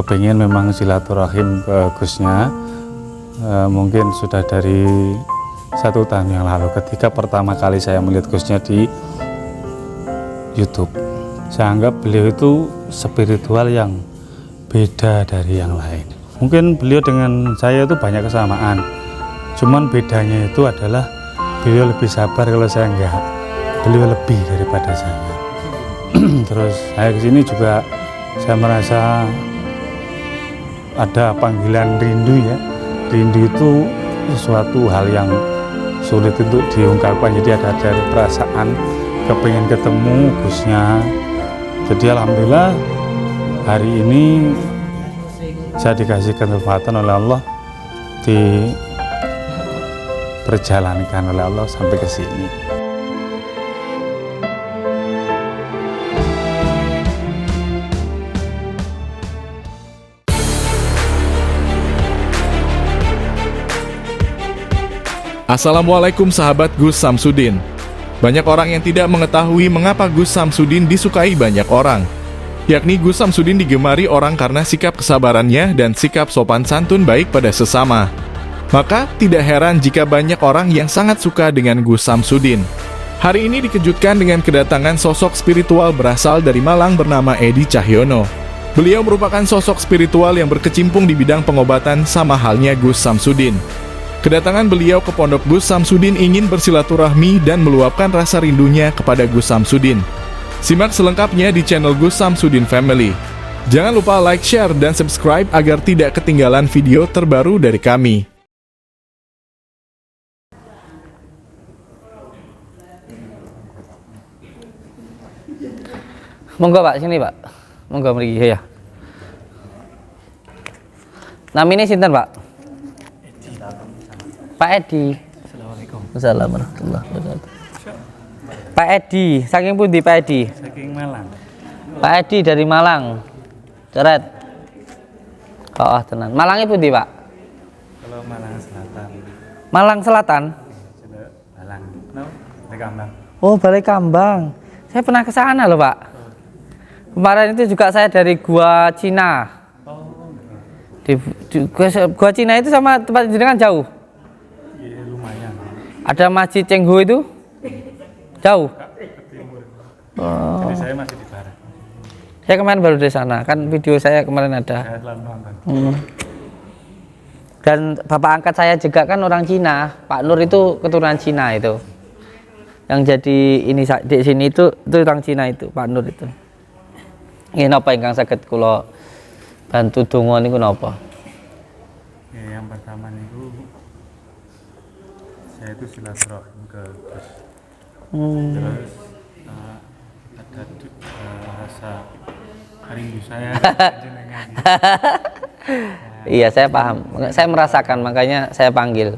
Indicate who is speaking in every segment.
Speaker 1: kepingin memang silaturahim ke Gusnya. Mungkin sudah dari 1 tahun yang lalu ketika pertama kali saya melihat Gusnya di YouTube. Saya anggap beliau itu spiritual yang beda dari yang lain. Mungkin beliau dengan saya itu banyak kesamaan, cuman bedanya itu adalah beliau lebih sabar, kalau saya enggak. Beliau lebih daripada saya. Terus saya kesini juga saya merasa ada panggilan rindu ya. Rindu itu sesuatu hal yang sulit untuk diungkapkan, jadi ada dari perasaan kepingin ketemu Gusnya. Jadi alhamdulillah hari ini saya dikasih kesempatan oleh Allah, diperjalankan oleh Allah sampai ke sini.
Speaker 2: Assalamualaikum sahabat Gus Samsudin. Banyak orang yang tidak mengetahui mengapa Gus Samsudin disukai banyak orang. Yakni Gus Samsudin digemari orang karena sikap kesabarannya dan sikap sopan santun baik pada sesama. Maka tidak heran jika banyak orang yang sangat suka dengan Gus Samsudin. Hari ini dikejutkan dengan kedatangan sosok spiritual berasal dari Malang bernama Edi Cahyono. Beliau merupakan sosok spiritual yang berkecimpung di bidang pengobatan sama halnya Gus Samsudin. Kedatangan beliau ke Pondok Gus Samsudin ingin bersilaturahmi dan meluapkan rasa rindunya kepada Gus Samsudin. Simak selengkapnya di channel Gus Samsudin Family. Jangan lupa like, share, dan subscribe agar tidak ketinggalan video terbaru dari kami.
Speaker 3: Monggo Pak, sini Pak. Monggo mriki ya. Namanya sinten Pak? Pak Edi.
Speaker 1: Assalamualaikum.
Speaker 3: Assalamualaikum warahmatullahi wabarakatuh. Pak Edi, saking pundi Pak Edi?
Speaker 1: Saking Malang.
Speaker 3: Pak Edi dari Malang. Coret. Oh, tenan. Malangnya pundi Pak?
Speaker 1: Kalau Malang Selatan.
Speaker 3: Malang Selatan.
Speaker 1: Sudah Malang. No, Kambang.
Speaker 3: Oh, Balai Kambang. Saya pernah ke sana loh Pak. Kemarin itu juga saya dari Gua Cina. Di Gua Cina itu sama tempat jenengan jauh?
Speaker 1: Iya, lumayan.
Speaker 3: Ada Masjid Cengho itu? Jauh?
Speaker 1: Ke timur.
Speaker 3: Oh.
Speaker 1: Jadi saya masih di barat.
Speaker 3: Saya kemarin baru dari sana, kan video saya kemarin ada.
Speaker 1: Saya selalu nonton.
Speaker 3: Dan bapak angkat saya juga kan orang Cina, Pak Nur itu keturunan Cina itu. Yang jadi ini di sini itu orang Cina itu, Pak Nur itu. Ini apa ingkang saged kula bantu donga niku napa?
Speaker 1: Ya, yang pertama itu saya itu silaturahim ke Gus. Terus ada rasa rindu saya jenengan.
Speaker 3: Iya, saya paham. Saya merasakan, makanya saya panggil.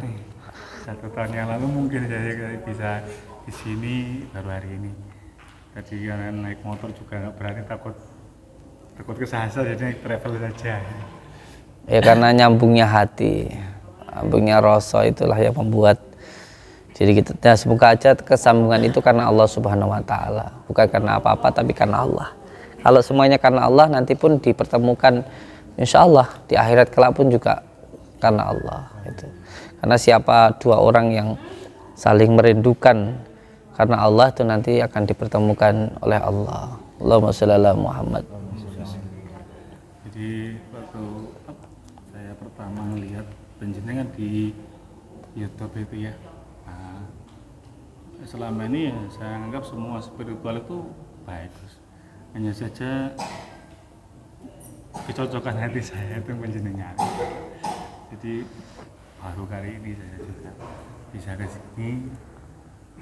Speaker 1: 1 tahun yang lalu mungkin saya bisa di sini baru hari ini. Jadi karena naik motor juga nggak berani, takut kesasar, jadi naik travel saja.
Speaker 3: Ya karena nyambungnya hati, nyambungnya rasa itulah yang membuat. Jadi kita ya, semoga aja kesambungan itu karena Allah Subhanahu Wa Taala, bukan karena apa-apa tapi karena Allah. Kalau semuanya karena Allah, nanti pun dipertemukan, insya Allah di akhirat kelak pun juga karena Allah. Itu. Karena siapa 2 orang yang saling merindukan karena Allah itu nanti akan dipertemukan oleh Allah. Allahumma sholli ala Muhammad.
Speaker 1: Jadi waktu saya pertama melihat penjenengan di YouTube itu ya, selama ini ya saya anggap semua spiritual itu bagus. Hanya saja kecocokan hati saya itu penjenengan. Jadi baru kali ini saya juga bisa ke sini.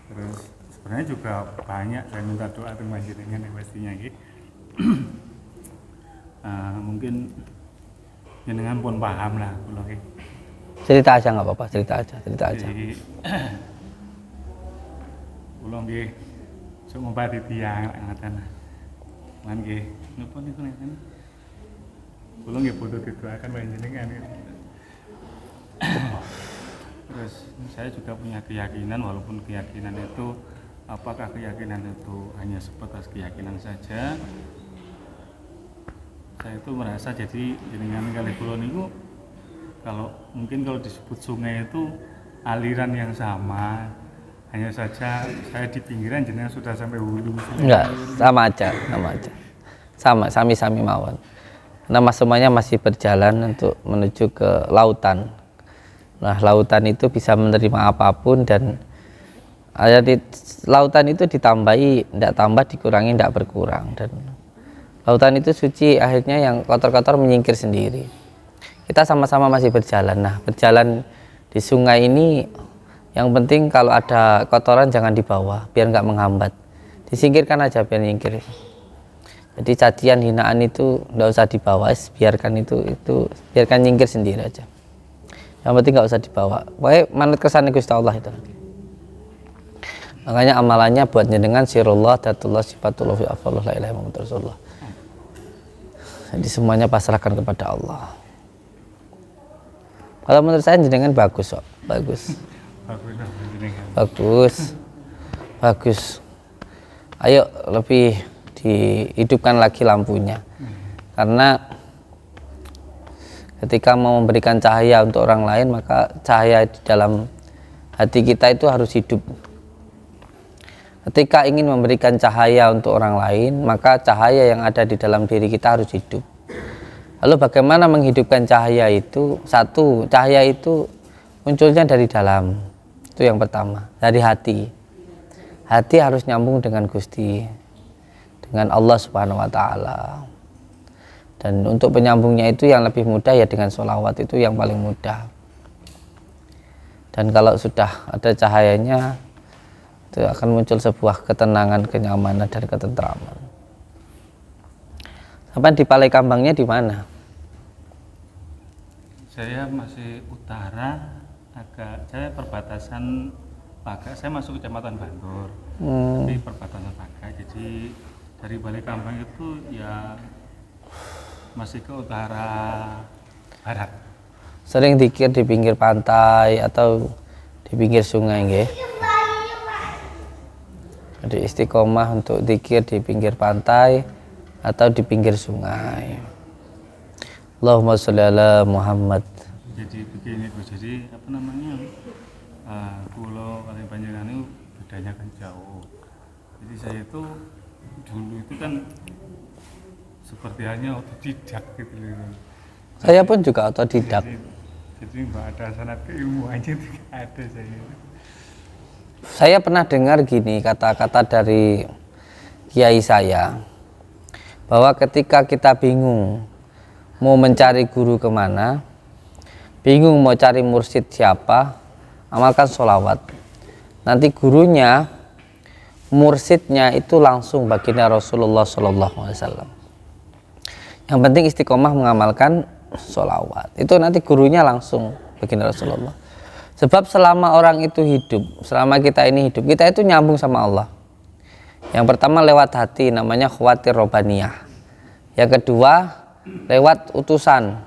Speaker 1: Terus sebenarnya juga banyak saya minta doa untuk penjenengan yang pastinya gitu. Mungkin jenengan pun paham lah kalau
Speaker 3: Cerita aja nggak apa-apa, cerita aja.
Speaker 1: jadi kula nggih sok ngumpati tiyang ngaten. Lan nggih napa niku ngeten. Kula nggih butuh didoakan panjenengan. Terus saya juga punya keyakinan, walaupun keyakinan itu apakah keyakinan itu hanya sebatas keyakinan saja, saya itu merasa jadi jenengan kali kula niku kalau mungkin kalau disebut sungai itu aliran yang sama, hanya saja saya di pinggiran jenengan sudah sampai hulu.
Speaker 3: Enggak, sama aja, sama, sami-sami mawon. Nama semuanya masih berjalan untuk menuju ke lautan. Nah, lautan itu bisa menerima apapun dan lautan itu ditambahi, tidak tambah, dikurangi, tidak berkurang. Dan lautan itu suci, akhirnya yang kotor-kotor menyingkir sendiri. Kita sama-sama masih berjalan. Nah, berjalan di sungai ini yang penting kalau ada kotoran jangan dibawa, biar nggak menghambat. Disingkirkan aja biar nyingkir. Jadi cacian, hinaan itu nggak usah dibawa, biarkan itu biarkan nyingkir sendiri aja. Yang penting nggak usah dibawa. Baik, manut kersane Gusti Allah itu. Makanya amalannya buat jenengan sirullah, datullah, sifatullah, fi'afallah, la ilaha illallah, Rasulullah. Jadi semuanya pasrahkan kepada Allah. Kalau menurut saya jenengan bagus kok, bagus. Ayo lebih dihidupkan lagi lampunya. Karena ketika mau memberikan cahaya untuk orang lain, maka cahaya di dalam hati kita itu harus hidup. Ketika ingin memberikan cahaya untuk orang lain, maka cahaya yang ada di dalam diri kita harus hidup. Lalu bagaimana menghidupkan cahaya itu? Satu, cahaya itu munculnya dari dalam. Itu yang pertama, dari hati. Hati harus nyambung dengan Gusti, dengan Allah Subhanahu wa Ta'ala. Dan untuk penyambungnya itu yang lebih mudah ya dengan sholawat, itu yang paling mudah. Dan kalau sudah ada cahayanya, itu akan muncul sebuah ketenangan, kenyamanan, dan ketentraman. Sampai di Palai Kambangnya di mana?
Speaker 1: Saya masih utara, saya perbatasan Paga. Saya masuk Kecamatan Bandur, tapi perbatasan Paga. Jadi dari Balai Kambang itu ya masih ke utara barat.
Speaker 3: Sering dikir di pinggir pantai atau di pinggir sungai, nggih? Jadi istiqomah untuk dikir di pinggir pantai atau di pinggir sungai. Allahumma sholli ala Muhammad.
Speaker 1: Jadi begini Bu, jadi apa namanya, pulau kali Panjenengan itu bedanya kan jauh. Jadi saya itu dulu itu kan seperti hanya otodidak gitu loh.
Speaker 3: Saya pun juga otodidak.
Speaker 1: Jadi nggak ada sanad keilmuannya, tidak ada saya.
Speaker 3: Saya pernah dengar gini kata-kata dari kiai saya, bahwa ketika kita bingung mau mencari guru kemana, bingung mau cari mursyid siapa, amalkan sholawat. Nanti gurunya, mursyidnya itu langsung baginda Rasulullah SAW. Yang penting istiqomah mengamalkan sholawat. Itu nanti gurunya langsung baginda Rasulullah. Sebab selama orang itu hidup, selama kita ini hidup, kita itu nyambung sama Allah. Yang pertama lewat hati, namanya khawatir robaniyah. Yang kedua lewat utusan,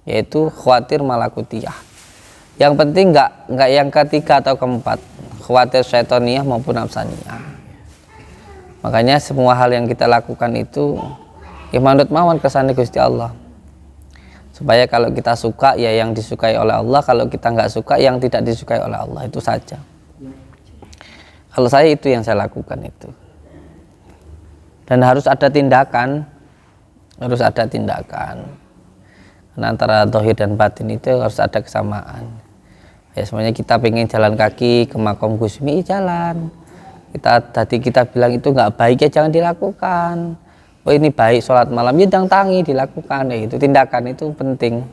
Speaker 3: yaitu khawatir malakutiyah. Yang penting nggak yang ketiga atau keempat, khawatir syaitoniyah maupun nafsaniyah. Makanya semua hal yang kita lakukan itu manut mawon kersane Gusti Allah. Supaya kalau kita suka ya yang disukai oleh Allah, kalau kita nggak suka yang tidak disukai oleh Allah, itu saja. Kalau saya itu yang saya lakukan itu. Dan harus ada tindakan, Karena antara zahir dan batin itu harus ada kesamaan. Ya semuanya kita pengen jalan kaki ke makom Gusmi, jalan. Kita bilang itu nggak baik ya jangan dilakukan. Oh ini baik sholat malam ya jangan tangi dilakukan, ya itu tindakan itu penting.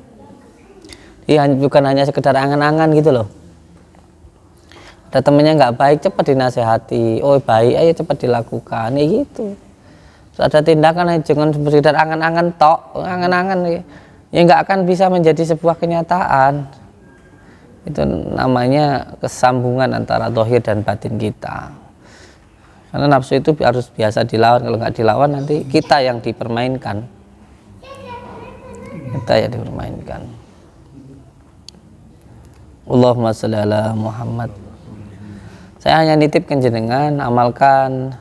Speaker 3: Jadi bukan hanya sekedar angan-angan gitu loh. Ada temennya nggak baik cepat dinasehati, oh baik ayo cepat dilakukan, ya gitu. Terus ada tindakan, jangan sekedar angan-angan tok, angan-angan ya nggak akan bisa menjadi sebuah kenyataan. Itu namanya kesambungan antara zahir dan batin kita. Karena nafsu itu harus biasa dilawan, kalau nggak dilawan nanti kita yang dipermainkan. Allahumma sholli ala Muhammad. Saya hanya nitipkan jenengan, amalkan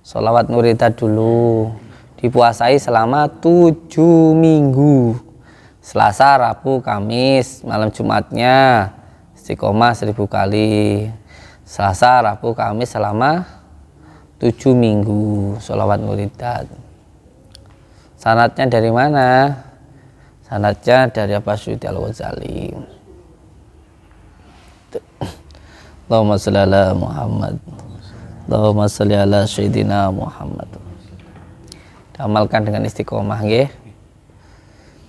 Speaker 3: sholawat nurita dulu, dipuasai selama 7 minggu. Selasa, Rabu, Kamis, malam Jumatnya istiqomah 1000 kali. Selasa, Rabu, Kamis selama 7 minggu sholawat muridat. Sanadnya dari mana? Sanadnya dari Abu Sa'id Al-Ghazali. Allahumma sholli ala Muhammad. Allahumma sholli ala Sayyidina Muhammad. Amalkan dengan istiqomah nggih.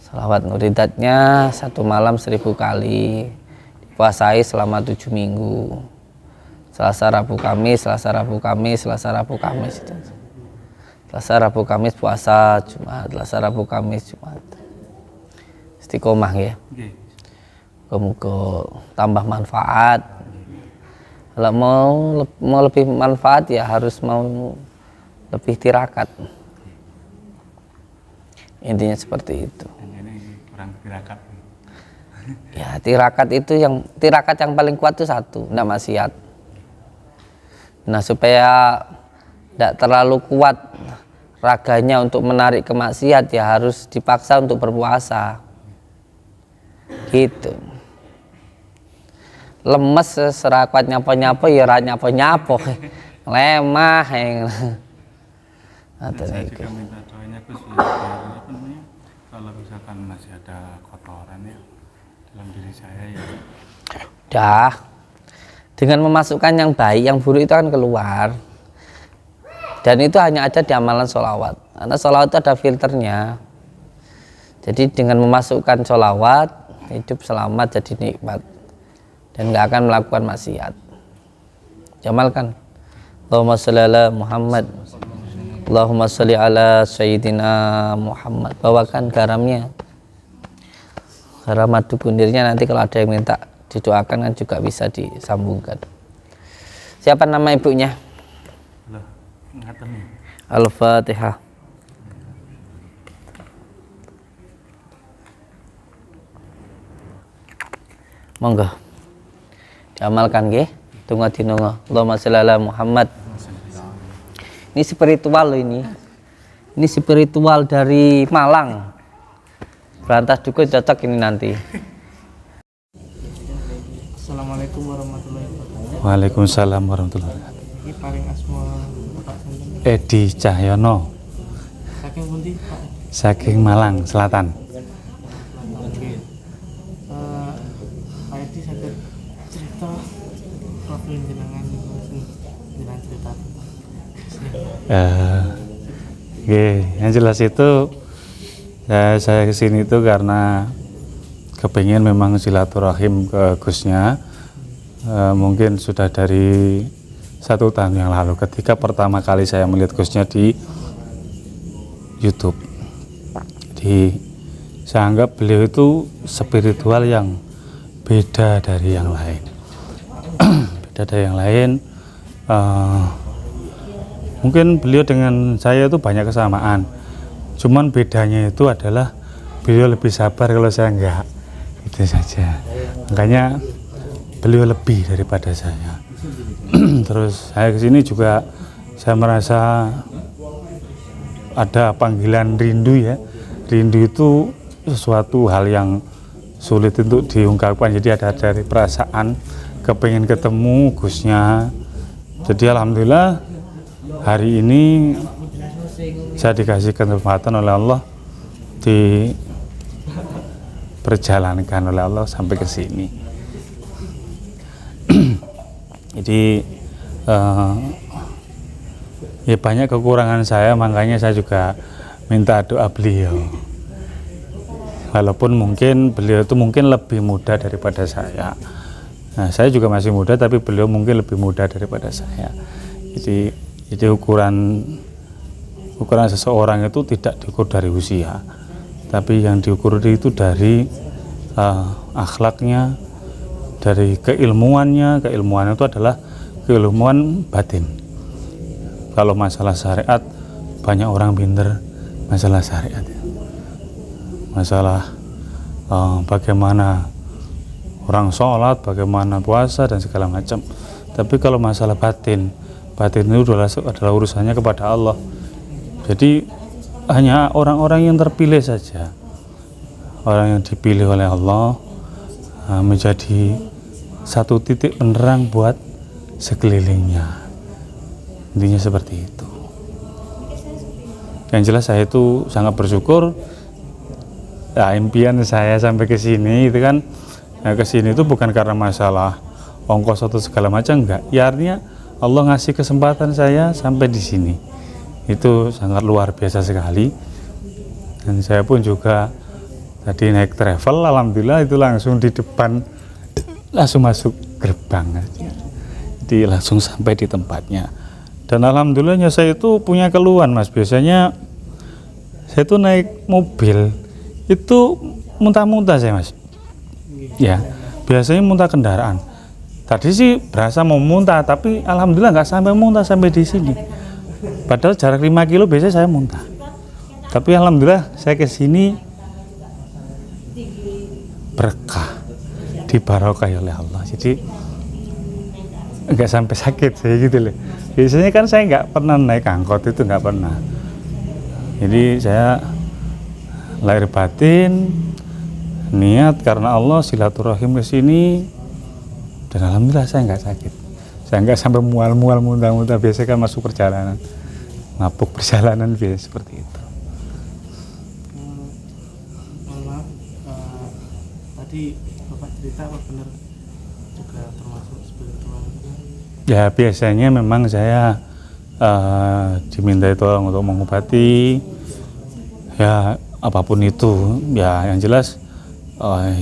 Speaker 3: Sholawat muridatnya 1 malam 1000 kali. Dipuasai selama 7 minggu. Selasa, Rabu, Kamis, Selasa, Rabu, Kamis, Selasa, Rabu, Kamis itu. Selasa, Rabu, Kamis puasa, Jumat, Selasa, Rabu, Kamis, Jumat. Istiqomah ya. Muga tambah manfaat. Kalau mau lebih manfaat ya harus mau lebih tirakat. Intinya seperti itu.
Speaker 1: Ini kurang tirakat.
Speaker 3: Ya, tirakat yang paling kuat itu satu, enggak maksiat. Nah, supaya tidak terlalu kuat raganya untuk menarik ke maksiat ya harus dipaksa untuk berpuasa. Gitu. Lemes serakuat nyapo-nyapo ya ra nyapo-nyapo. Lemah yang.
Speaker 1: Saya juga minta doanya Gus biar kalau misalkan masih ada kotoran ya dalam diri saya ya.
Speaker 3: Dah. Dengan memasukkan yang baik, yang buruk itu akan keluar. Dan itu hanya ada di amalan sholawat. Karena sholawat itu ada filternya. Jadi dengan memasukkan sholawat, hidup selamat jadi nikmat. Dan nggak akan melakukan maksiat. Jamalkan. Allahumma sholli ala Muhammad. Allahumma sholli ala Sayyidina Muhammad. Bawakan garamnya. Garam madu bundirnya nanti kalau ada yang minta didoakan kan juga bisa disambungkan. Siapa nama ibunya? Al-Fatihah. Monggo. Diamalkan nggih. Tunggu dinungo. Allahumma sholli ala Muhammad. Ini spiritual loh ini. Ini spiritual dari Malang. Berantas dukun cocok ini nanti.
Speaker 4: Assalamualaikum warahmatullahi wabarakatuh.
Speaker 1: Waalaikumsalam warahmatullahi wabarakatuh.
Speaker 4: Ini paling asma Bapak Sinten.
Speaker 1: Edi Cahyono
Speaker 4: Saking pundi Pak?
Speaker 1: saking Malang Selatan.
Speaker 4: Nggih. Pak Edi saged cerita profil jenengan niku sing jenengan cerita.
Speaker 1: Yang jelas itu saya kesini itu karena kepingin memang silaturahim ke Gusnya. Mungkin sudah dari 1 tahun yang lalu ketika pertama kali saya melihat Gusnya di YouTube. Jadi saya anggap beliau itu spiritual yang beda dari yang lain. Beda dari yang lain. Mungkin beliau dengan saya itu banyak kesamaan. Cuman bedanya itu adalah beliau lebih sabar kalau saya enggak. Itu saja. Makanya beliau lebih daripada saya. Terus saya kesini juga saya merasa ada panggilan rindu ya. Rindu itu sesuatu hal yang sulit untuk diungkapkan. Jadi ada dari perasaan kepengen ketemu Gusnya. Jadi alhamdulillah hari ini saya dikasih kesempatan oleh Allah diperjalankan oleh Allah sampai ke sini. Jadi ya banyak kekurangan saya, makanya saya juga minta doa beliau. Walaupun mungkin beliau itu mungkin lebih muda daripada saya. Nah, saya juga masih muda, tapi beliau mungkin lebih muda daripada saya. Jadi ukuran seseorang itu tidak diukur dari usia, tapi yang diukur itu dari akhlaknya, dari keilmuannya. Keilmuan itu adalah keilmuan batin. Kalau masalah syariat banyak orang pinter masalah syariat, masalah bagaimana orang sholat, bagaimana puasa dan segala macam. Tapi kalau masalah batin itu adalah urusannya kepada Allah. Jadi hanya orang-orang yang terpilih saja, orang yang dipilih oleh Allah menjadi satu titik penerang buat sekelilingnya. Intinya seperti itu. Yang jelas saya itu sangat bersyukur. Impian saya sampai ke sini itu kan, ke sini itu bukan karena masalah ongkos atau segala macam, enggak. Ya artinya Allah ngasih kesempatan saya sampai di sini. Itu sangat luar biasa sekali. Dan saya pun juga tadi naik travel, alhamdulillah itu langsung di depan, langsung masuk gerbang aja. Jadi langsung sampai di tempatnya. Dan alhamdulillahnya saya itu punya keluhan, Mas. Biasanya saya itu naik mobil itu muntah-muntah saya, Mas. Ya, biasanya muntah kendaraan. Tadi sih berasa mau muntah, tapi alhamdulillah nggak sampai muntah sampai di sini. Padahal jarak 5 kilo biasanya saya muntah. Tapi alhamdulillah saya ke sini berkah, dibarokai oleh Allah. Jadi nggak sampai sakit saya gitu loh. Biasanya kan saya nggak pernah naik angkot, itu nggak pernah. Jadi saya lahir batin niat karena Allah silaturahim ke sini, dan alhamdulillah saya nggak sakit. Saya nggak sampai mual-mual muntah-muntah. Biasanya kan masuk perjalanan, mabuk perjalanan biasa seperti itu.
Speaker 4: Mohon maaf, tadi Bapak cerita apa benar juga termasuk spiritual?
Speaker 1: Ya biasanya memang saya diminta tolong untuk mengobati, ya apapun itu. Ya yang jelas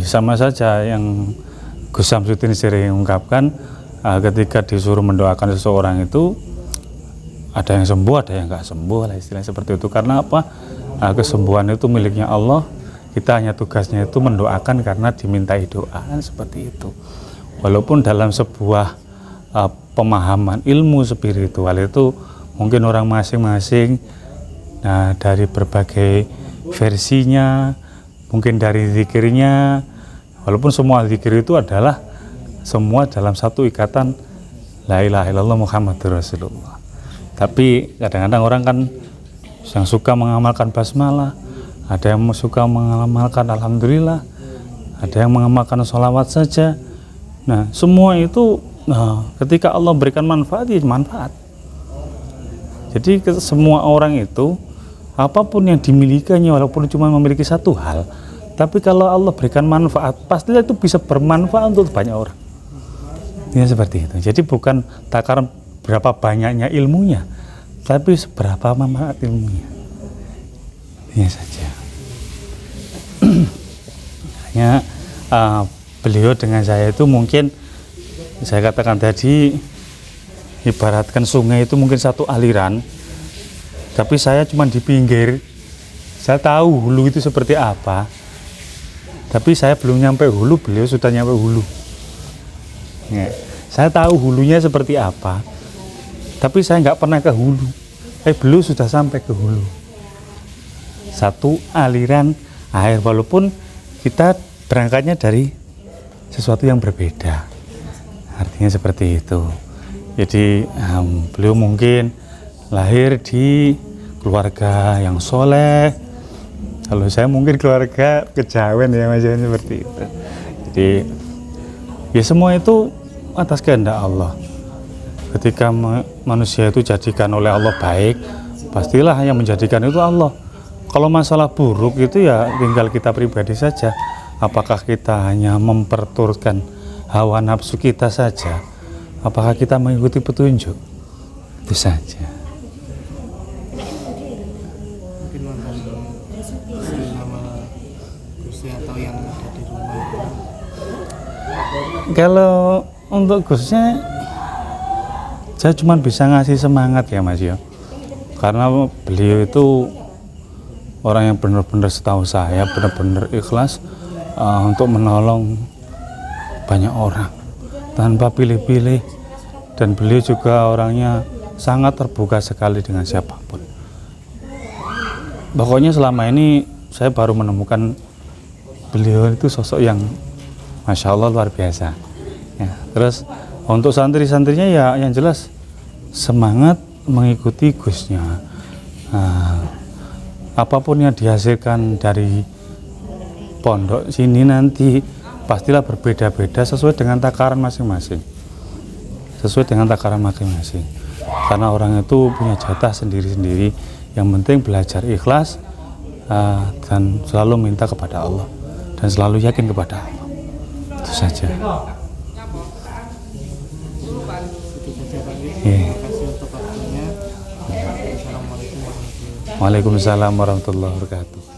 Speaker 1: sama saja yang Gus Samsudin sering mengungkapkan, ketika disuruh mendoakan seseorang itu ada yang sembuh, ada yang nggak sembuh lah, istilahnya seperti itu. Karena apa? Kesembuhan itu miliknya Allah, kita hanya tugasnya itu mendoakan karena dimintai doa, kan seperti itu. Walaupun dalam sebuah pemahaman ilmu spiritual itu mungkin orang masing-masing dari berbagai versinya, mungkin dari zikirnya, walaupun semua zikir itu adalah semua dalam satu ikatan la ilaha illallah Muhammadur Rasulullah. Tapi kadang-kadang orang kan yang suka mengamalkan basmalah, ada yang suka mengamalkan alhamdulillah, ada yang mengamalkan sholawat saja. Nah semua itu ketika Allah berikan manfaat, ya manfaat. Jadi semua orang itu apapun yang dimilikinya, walaupun cuma memiliki satu hal, tapi kalau Allah berikan manfaat, pastilah itu bisa bermanfaat untuk banyak orang. Ini seperti itu. Jadi bukan takaran berapa banyaknya ilmunya, tapi seberapa manfaat ilmunya. Ini saja. Hanya beliau dengan saya itu mungkin, saya katakan tadi, ibaratkan sungai itu mungkin satu aliran, tapi saya cuma di pinggir. Saya tahu hulu itu seperti apa, tapi saya belum nyampe hulu, beliau sudah nyampe hulu. Ya, saya tahu hulunya seperti apa, tapi saya nggak pernah ke hulu. Beliau sudah sampai ke hulu. Satu aliran air, walaupun kita berangkatnya dari sesuatu yang berbeda. Artinya seperti itu. Jadi beliau mungkin lahir di keluarga yang soleh. Kalau saya mungkin keluarga kejawen, ya Mas, seperti itu. Jadi ya semua itu atas kehendak Allah. Ketika manusia itu jadikan oleh Allah baik, pastilah yang menjadikan itu Allah. Kalau masalah buruk itu ya tinggal kita pribadi saja. Apakah kita hanya memperturutkan hawa nafsu kita saja? Apakah kita mengikuti petunjuk? Itu saja.
Speaker 4: Mungkin mantan nama Gusnya atau yang ada di rumah.
Speaker 1: Kalau untuk Gusnya, saya cuma bisa ngasih semangat ya Mas ya. Karena beliau itu orang yang benar-benar, setahu saya benar-benar ikhlas untuk menolong banyak orang tanpa pilih-pilih, dan beliau juga orangnya sangat terbuka sekali dengan siapapun. Pokoknya selama ini saya baru menemukan beliau itu sosok yang Masya Allah luar biasa ya. Terus untuk santri-santrinya ya yang jelas semangat mengikuti Gusnya. apapun yang dihasilkan dari pondok sini nanti pastilah berbeda-beda sesuai dengan takaran masing-masing. Sesuai dengan takaran masing-masing. Karena orang itu punya jatah sendiri-sendiri. Yang penting belajar ikhlas dan selalu minta kepada Allah dan selalu yakin kepada Allah. Itu saja.
Speaker 4: Itu saja Pak.
Speaker 1: Iya.
Speaker 4: Terima kasih untuk waktunya. Assalamualaikum warahmatullahi wabarakatuh.
Speaker 1: Waalaikumsalam warahmatullahi wabarakatuh.